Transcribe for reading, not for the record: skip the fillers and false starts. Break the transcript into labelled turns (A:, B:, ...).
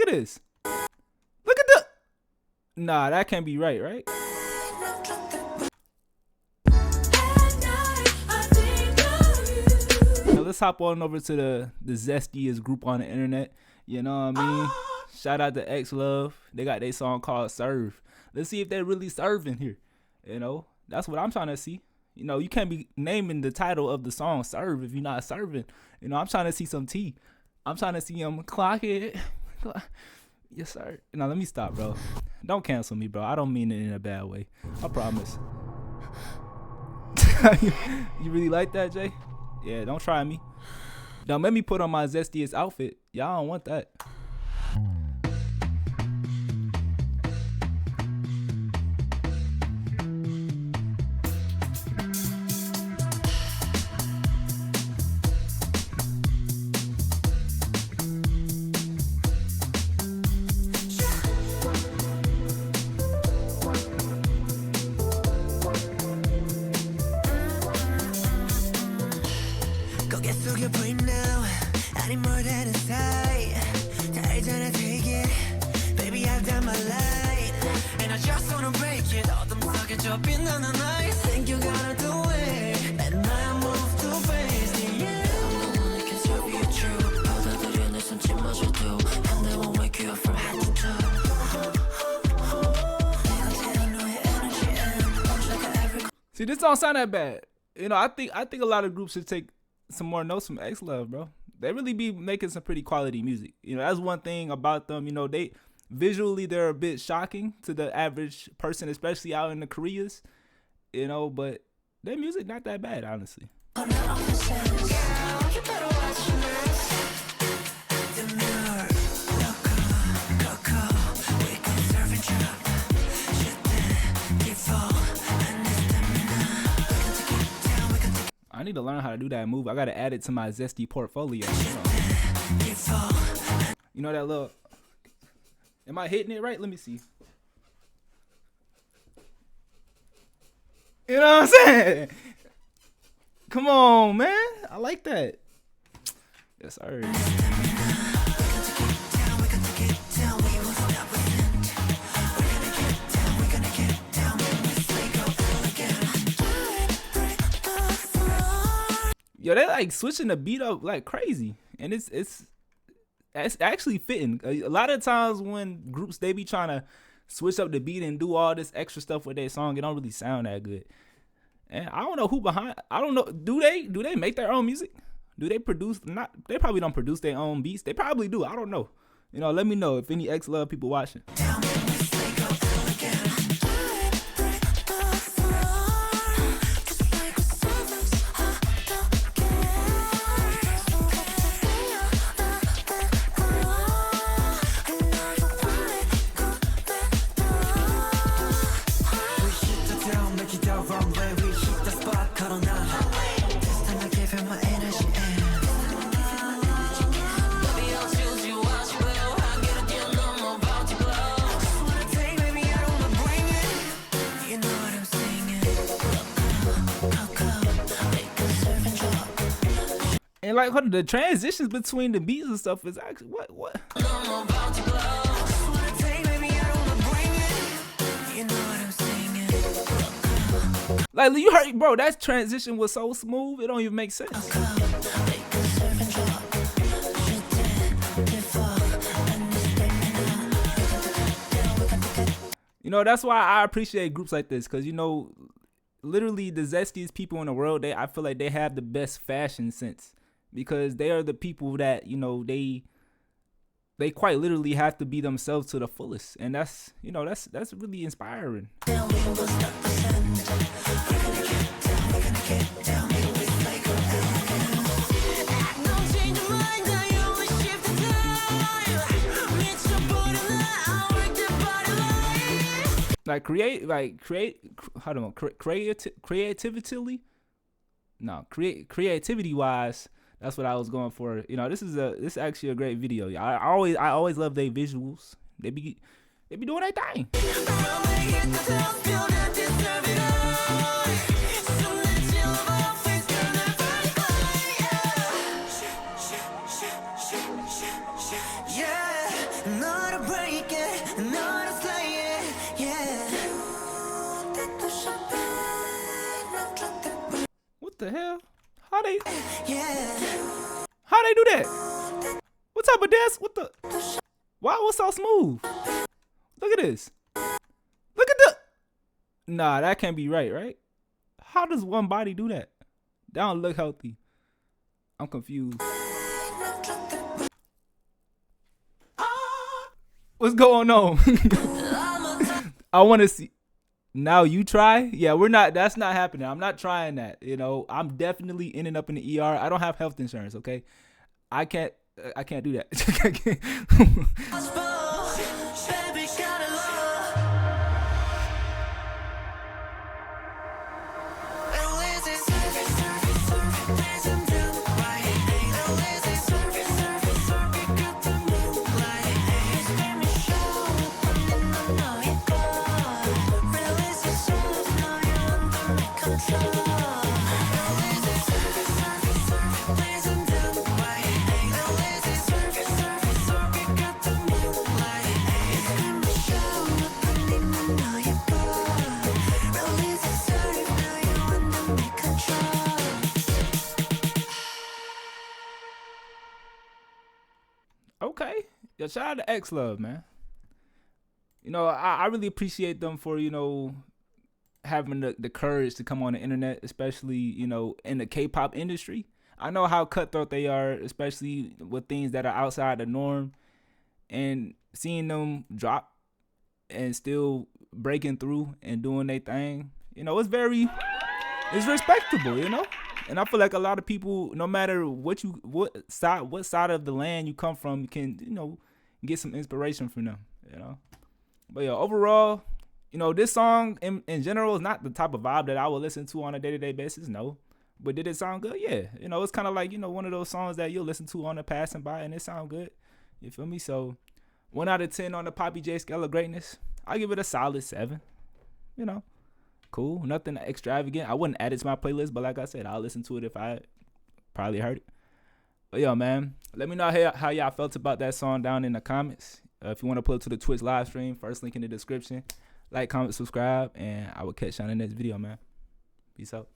A: at this. Look at the. Nah, that can't be right, right? Now let's hop on over to the zestiest group on the internet. You know what I mean? Shout out to XLOV. They got their song called Serve. Let's see if they're really serving here. You know, that's what I'm trying to see. You know, you can't be naming the title of the song Serve if you're not serving. You know, I'm trying to see some tea. I'm trying to see them clock it. Yes, sir. Now, let me stop, bro. Don't cancel me, bro. I don't mean it in a bad way. I promise. You really like that, Jay? Yeah, don't try me. Don't let me put on my zestiest outfit. Y'all don't want that.
B: Baby, I've done my light, and I just wanna break it. All them suckers up in the night. Think you gotta do it, and I move to face the end. I'm the one that can serve you true. 받아들여 내 손짓마저도, and they won't wake you up from head to toe.
A: See, this don't sound that bad. You know, I think a lot of groups should take some more notes from XLOV, bro. They really be making some pretty quality music. You know, that's one thing about them. You know, they visually they're a bit shocking to the average person, especially out in the Koreas. You know, but their music not that bad, honestly. I need to learn how to do that move. I gotta add it to my zesty portfolio. You know that little. Am I hitting it right? Let me see. You know what I'm saying? Come on, man. I like that. Yes, sir. Yo, they like switching the beat up like crazy, and it's actually fitting. A lot of times when groups they be trying to switch up the beat and do all this extra stuff with their song, it don't really sound that good. And I don't know who behind. I don't know. Do they make their own music? Do they produce? Not. They probably don't produce their own beats. They probably do. I don't know. You know, let me know if any XLOV people watching. And like the transitions between the beats and stuff is actually what? Like you heard, bro, that transition was so smooth, it don't even make sense. You know, that's why I appreciate groups like this, because you know, literally the zestiest people in the world, I feel like they have the best fashion sense, because they are the people that, you know, they quite literally have to be themselves to the fullest, and that's, you know, that's really inspiring. Creativity wise, that's what I was going for. You know, this is actually a great video. I always love their visuals. They be doing their thing.
B: know to break it, I know to slay it, yeah.
A: What the hell? How they
B: Yeah.
A: how they do that? What type of dance? What the? Why was so smooth? Look at this. Look at the. Nah, that can't be right? How does one body do that? That don't look healthy. I'm confused. What's going on? I want to see. Now you try? Yeah, we're not. That's not happening. I'm not trying that. You know, I'm definitely ending up in the ER. I don't have health insurance. Okay, I can't do that. Okay, yo, shout out to XLOV, man. You know, I really appreciate them for, you know, having the courage to come on the internet, especially, you know, in the K-pop industry. I know how cutthroat they are, especially with things that are outside the norm, and seeing them drop and still breaking through and doing their thing, you know, it's respectable, you know. And I feel like a lot of people, no matter what side of the land you come from, can, you know, get some inspiration from them, you know. But yeah, overall, you know, this song in general is not the type of vibe that I would listen to on a day-to-day basis, no. But did it sound good? Yeah. You know, it's kind of like, you know, one of those songs that you'll listen to on the passing by and it sound good. You feel me? So 1 out of 10 on the Poppy J scale of greatness. I give it a solid 7. You know, cool. Nothing extravagant. I wouldn't add it to my playlist, but like I said, I'll listen to it if I probably heard it. But yeah, man, let me know how y'all felt about that song down in the comments. If you want to pull it to the Twitch live stream, first link in the description. Like, comment, subscribe, and I will catch you on the next video, man. Peace out.